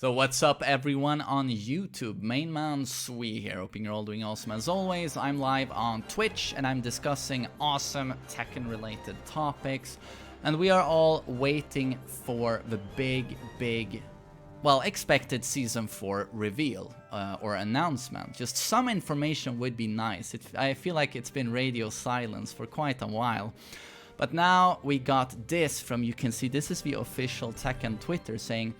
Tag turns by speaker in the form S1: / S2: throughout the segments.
S1: So what's up everyone on YouTube, MainManSWE here, hoping you're all doing awesome as always. I'm live on Twitch and I'm discussing awesome Tekken related topics. And we are all waiting for the big, well, expected Season 4 reveal or announcement. Just some information would be nice. I feel like it's been radio silence for quite a while. But now we got this from, you can see, this is the official Tekken Twitter saying,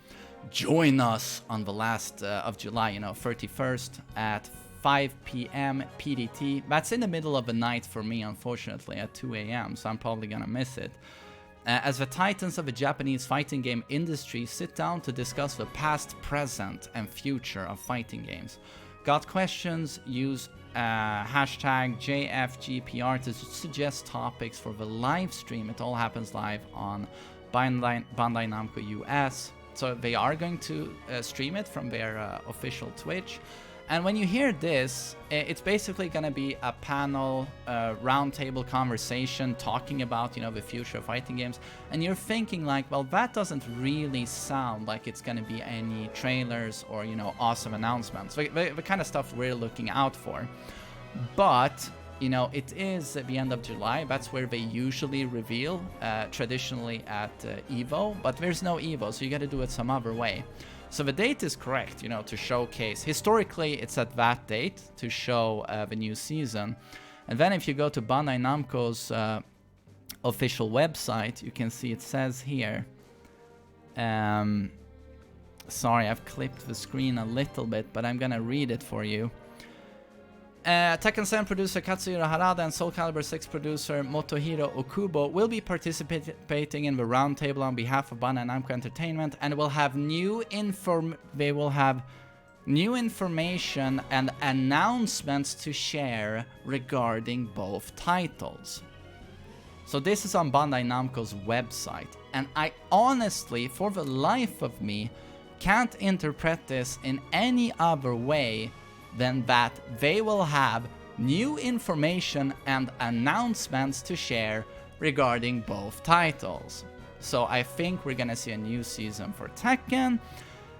S1: join us on the last of July, 31st at 5 p.m. PDT. That's in the middle of the night for me, unfortunately, at 2 a.m., so I'm probably gonna miss it. As the titans of the Japanese fighting game industry sit down to discuss the past, present, and future of fighting games. Got questions? Use hashtag JFGPR to suggest topics for the live stream. It all happens live on Bandai Namco US. So they are going to stream it from their official Twitch. And when you hear this, it's basically going to be a panel, roundtable conversation talking about, the future of fighting games. And you're thinking like, well, that doesn't really sound like it's going to be any trailers or, awesome announcements. The kind of stuff we're looking out for. But it is at the end of July. That's where they usually reveal, traditionally at EVO, but there's no EVO, so you got to do it some other way. So the date is correct, to showcase. Historically, it's at that date to show the new season. And then if you go to Bandai Namco's official website, you can see it says here. Sorry, I've clipped the screen a little bit, but I'm gonna read it for you. Tekken 7 producer Katsuhiro Harada and Soul Calibur 6 producer Motohiro Okubo will be participating in the roundtable on behalf of Bandai Namco Entertainment, and will have new information and announcements to share regarding both titles. So this is on Bandai Namco's website, and I honestly, for the life of me, can't interpret this in any other way than that they will have new information and announcements to share regarding both titles. So I think we're gonna see a new season for Tekken,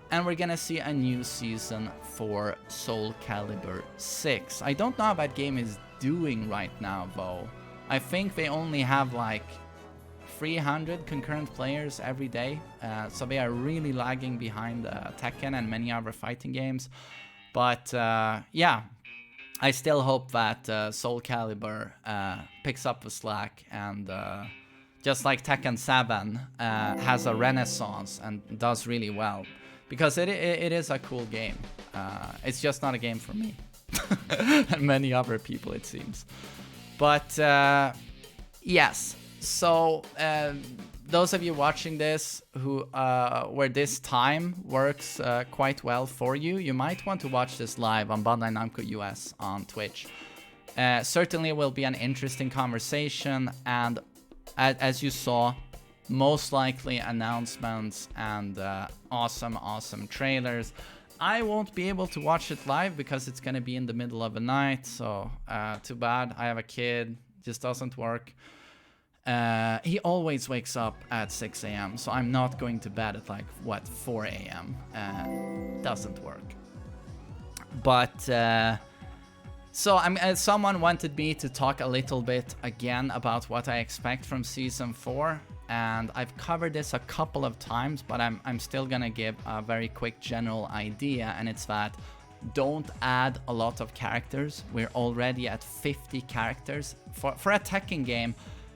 S1: and we're gonna see a new season for Soul Calibur 6. I don't know how that game is doing right now though. I think they only have like 300 concurrent players every day, so they are really lagging behind Tekken and many other fighting games. But yeah, I still hope that Soul Calibur picks up the slack and just like Tekken 7 has a renaissance and does really well, because it is a cool game. It's just not a game for me and many other people, it seems. But yes, so those of you watching this who where this time works quite well for you, you might want to watch this live on Bandai Namco US on Twitch. Certainly will be an interesting conversation, and as you saw, most likely announcements and awesome trailers. I won't be able to watch it live because it's gonna be in the middle of the night, so too bad. I have a kid, just doesn't work. He always wakes up at 6 a.m. so I'm not going to bed at like, 4 a.m. Doesn't work. But so someone wanted me to talk a little bit again about what I expect from Season 4, and I've covered this a couple of times, but I'm still gonna give a very quick general idea, and it's that don't add a lot of characters. We're already at 50 characters. For a Tekken game,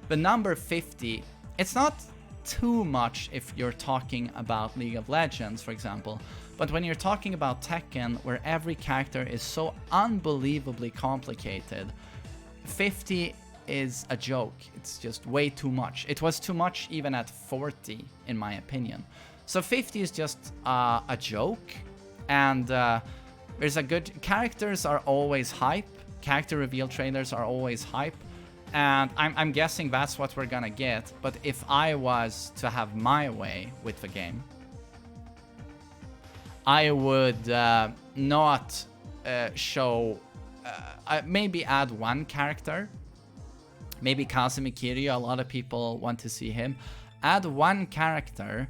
S1: the number 50, it's not too much if you're talking about League of Legends, for example. But when you're talking about Tekken, where every character is so unbelievably complicated, 50 is a joke. It's just way too much. It was too much even at 40, in my opinion. So 50 is just a joke. And there's a good... Characters are always hype. Character reveal trailers are always hype. And I'm guessing that's what we're gonna get. But if I was to have my way with the game, I would not show... maybe add one character. Maybe Kazumi Kiryu, a lot of people want to see him. Add one character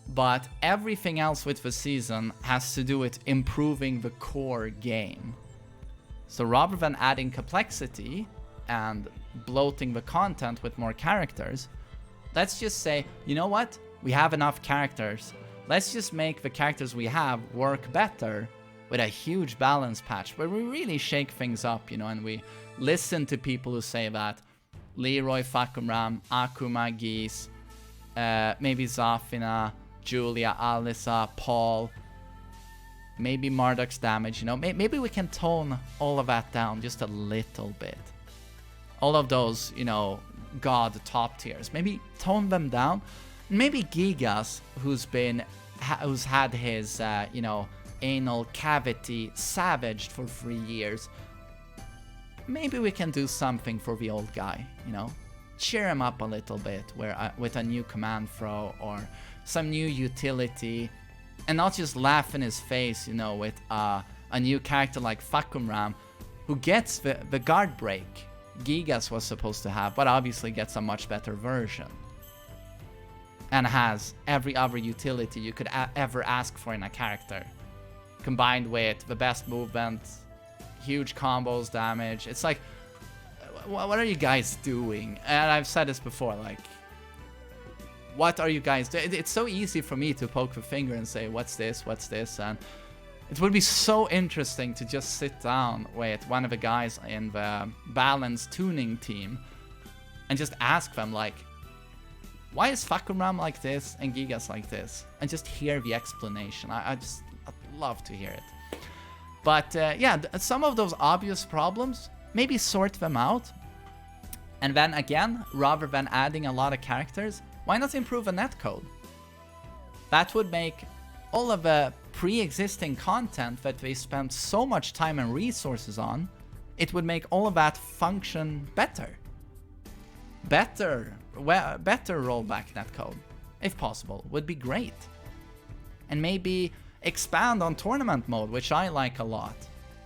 S1: but everything else with the season has to do with improving the core game. So rather than adding complexity and bloating the content with more characters, let's just say, you know what? We have enough characters. Let's just make the characters we have work better with a huge balance patch where we really shake things up, you know, and we listen to people who say that Leroy, Fakumram, Akuma, Geese, maybe Zafina, Julia, Alyssa, Paul, maybe Marduk's damage, you know, maybe we can tone all of that down just a little bit. All of those, you know, god top tiers, maybe tone them down. Maybe Gigas, who's had his, you know, anal cavity savaged for 3 years, maybe we can do something for the old guy, you know, cheer him up a little bit with a new command throw or some new utility, and not just laugh in his face, you know, with a new character like Fakumram, who gets the guard break Gigas was supposed to have, but obviously gets a much better version. And has every other utility you could ever ask for in a character, combined with the best movement, huge combos, damage. It's like, what are you guys doing? And I've said this before, like, what are you guys doing? It's so easy for me to poke the finger and say, what's this, and it would be so interesting to just sit down with one of the guys in the balance tuning team and just ask them, like, why is Fakumram like this and Gigas like this? And just hear the explanation. I'd love to hear it. But yeah, some of those obvious problems, maybe sort them out. And then again, rather than adding a lot of characters, why not improve a netcode? That would make all of the pre-existing content that they spent so much time and resources on, it would make all of that function better. Better rollback netcode, if possible, would be great. And maybe expand on tournament mode, which I like a lot.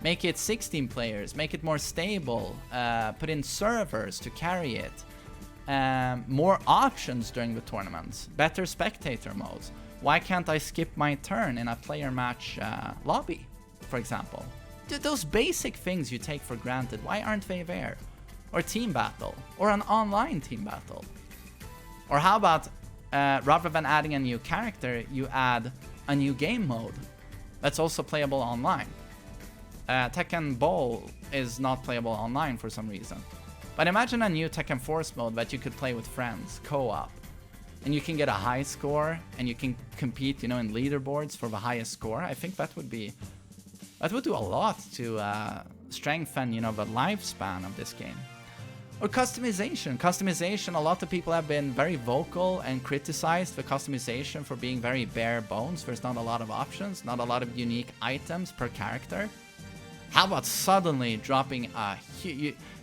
S1: Make it 16 players, make it more stable, put in servers to carry it. More options during the tournaments, better spectator modes. Why can't I skip my turn in a player match lobby, for example? Those basic things you take for granted, why aren't they there? Or team battle, or an online team battle. Or how about, rather than adding a new character, you add a new game mode that's also playable online. Tekken Bowl is not playable online for some reason. But imagine a new Tekken Force mode that you could play with friends, co-op. And you can get a high score, and you can compete, you know, in leaderboards for the highest score. I think that would do a lot to strengthen, you know, the lifespan of this game. Or customization. A lot of people have been very vocal and criticized the customization for being very bare bones. There's not a lot of options, not a lot of unique items per character. How about suddenly dropping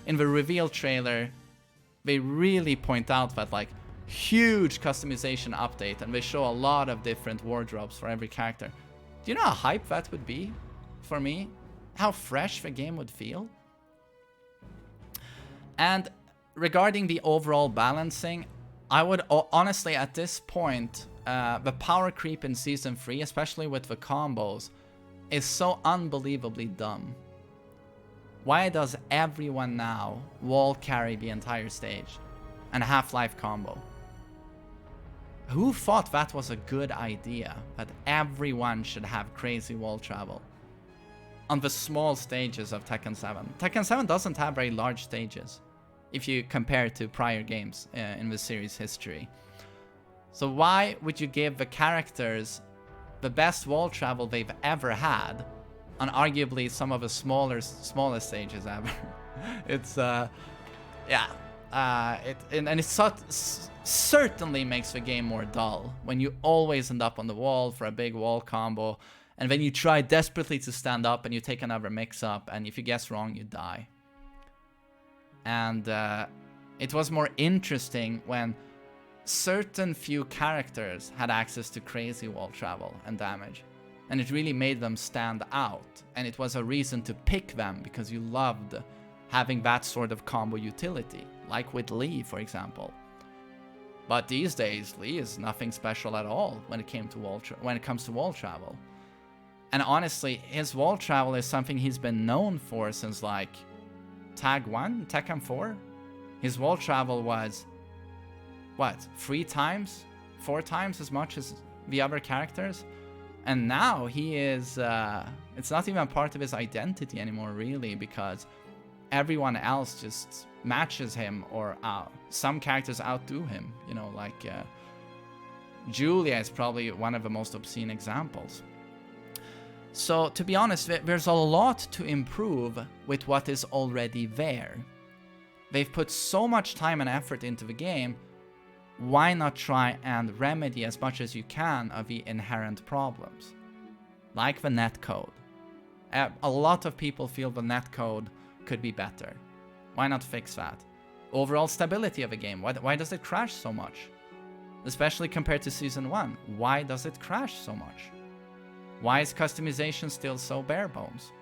S1: in the reveal trailer, they really point out that, like, huge customization update, and they show a lot of different wardrobes for every character. Do you know how hype that would be for me? How fresh the game would feel? And regarding the overall balancing, I would honestly, at this point, the power creep in Season 3, especially with the combos, is so unbelievably dumb. Why does everyone now wall carry the entire stage and a Half-Life combo? Who thought that was a good idea, that everyone should have crazy wall travel on the small stages of Tekken 7? Tekken 7 doesn't have very large stages if you compare it to prior games in the series history. So why would you give the characters the best wall travel they've ever had on arguably some of the smallest stages ever? It's yeah, it certainly makes the game more dull when you always end up on the wall for a big wall combo, and then you try desperately to stand up and you take another mix up, and if you guess wrong, you die. And it was more interesting when certain few characters had access to crazy wall travel and damage, and it really made them stand out, and it was a reason to pick them because you loved having that sort of combo utility, like with Lee, for example. But these days, Lee is nothing special at all when it comes to wall travel. And honestly, his wall travel is something he's been known for since like Tag 1, Tekken 4. His wall travel was, what, 3 times? 4 times as much as the other characters? And now he is, it's not even part of his identity anymore, really, because everyone else just matches him, or some characters outdo him. You know, like Julia is probably one of the most obscene examples. So, to be honest, there's a lot to improve with what is already there. They've put so much time and effort into the game, why not try and remedy as much as you can of the inherent problems? Like the netcode. A lot of people feel the netcode could be better. Why not fix that? Overall stability of the game. Why does it crash so much? Especially compared to Season 1. Why does it crash so much? Why is customization still so bare bones?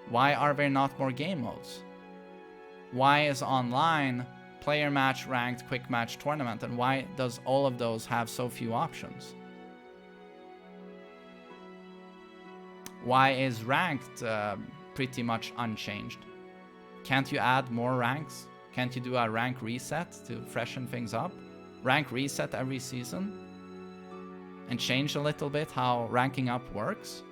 S1: Why are there not more game modes? Why is online player match, ranked, quick match, tournament, and why does all of those have so few options? Why is ranked pretty much unchanged? Can't you add more ranks? Can't you do a rank reset to freshen things up? Rank reset every season? And change a little bit how ranking up works?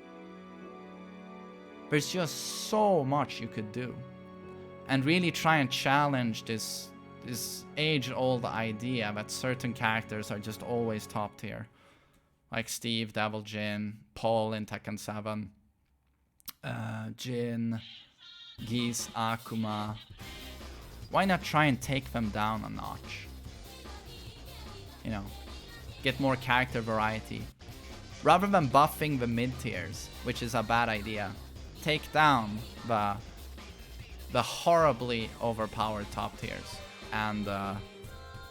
S1: There's just so much you could do. And really try and challenge this age-old idea that certain characters are just always top tier. Like Steve, Devil Jin, Paul in Tekken 7, Jin, Geese, Akuma. Why not try and take them down a notch? You know, get more character variety. Rather than buffing the mid-tiers, which is a bad idea, take down the horribly overpowered top tiers and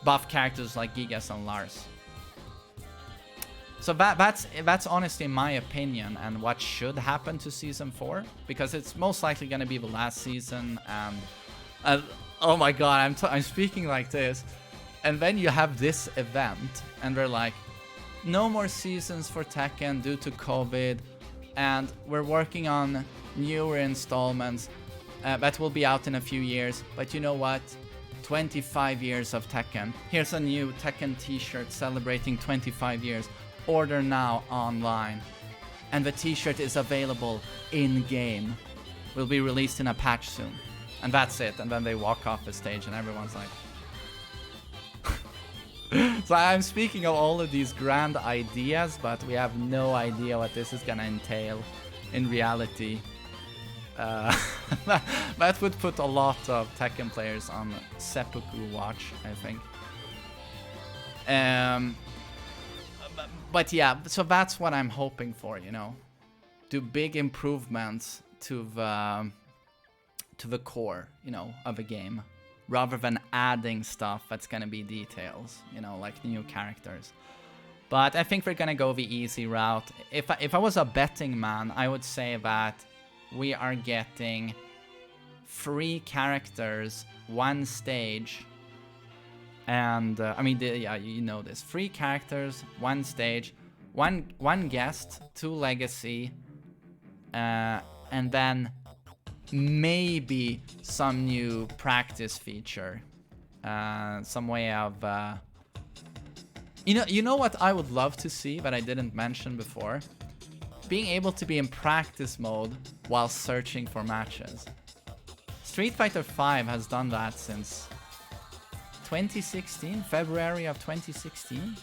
S1: buff characters like Gigas and Lars. So that's honestly my opinion and what should happen to Season 4, because it's most likely going to be the last season, and oh my god, I'm speaking like this, and then you have this event and they're like, no more seasons for Tekken due to COVID, and we're working on newer installments that will be out in a few years, but you know what? 25 years of Tekken. Here's a new Tekken t-shirt celebrating 25 years. Order now online. And the t-shirt is available in-game. Will be released in a patch soon. And that's it. And then they walk off the stage and everyone's like... So I'm speaking of all of these grand ideas, but we have no idea what this is gonna entail in reality. That would put a lot of Tekken players on seppuku watch, I think. But yeah, so that's what I'm hoping for, you know. Do big improvements to the core, you know, of a game, rather than adding stuff that's gonna be details, you know, like new characters. But I think we're gonna go the easy route. If I was a betting man, I would say that we are getting 3 characters, 1 stage, and I mean, yeah, you know this. 3 characters, 1 stage, one guest, 2 legacy, and then maybe some new practice feature, some way of. You know what I would love to see that I didn't mention before? Being able to be in practice mode while searching for matches. Street Fighter V has done that since 2016, February of 2016.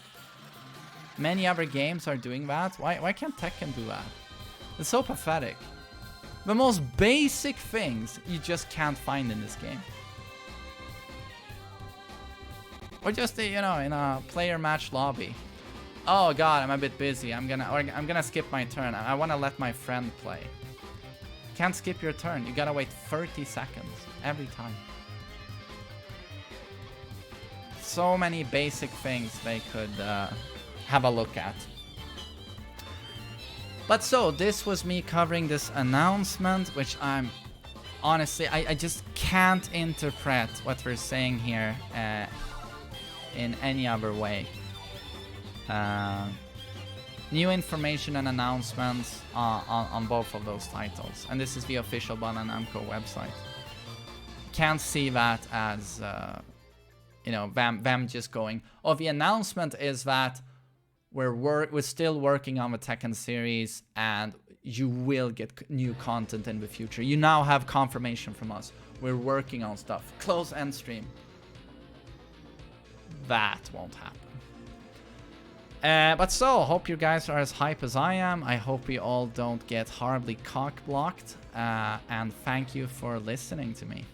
S1: Many other games are doing that. Why can't Tekken do that? It's so pathetic. The most basic things you just can't find in this game. Or just, you know, in a player match lobby. Oh god, I'm a bit busy. I'm gonna skip my turn. I wanna let my friend play. Can't skip your turn. You gotta wait 30 seconds every time. So many basic things they could have a look at. But so, this was me covering this announcement, which I'm... Honestly, I just can't interpret what we're saying here in any other way. New information and announcements on both of those titles. And this is the official Bandai Namco website. Can't see that as, you know, them just going, oh, the announcement is that we're still working on the Tekken series and you will get new content in the future. You now have confirmation from us. We're working on stuff. Close end stream. That won't happen. But so, hope you guys are as hype as I am. I hope we all don't get horribly cock-blocked. And thank you for listening to me.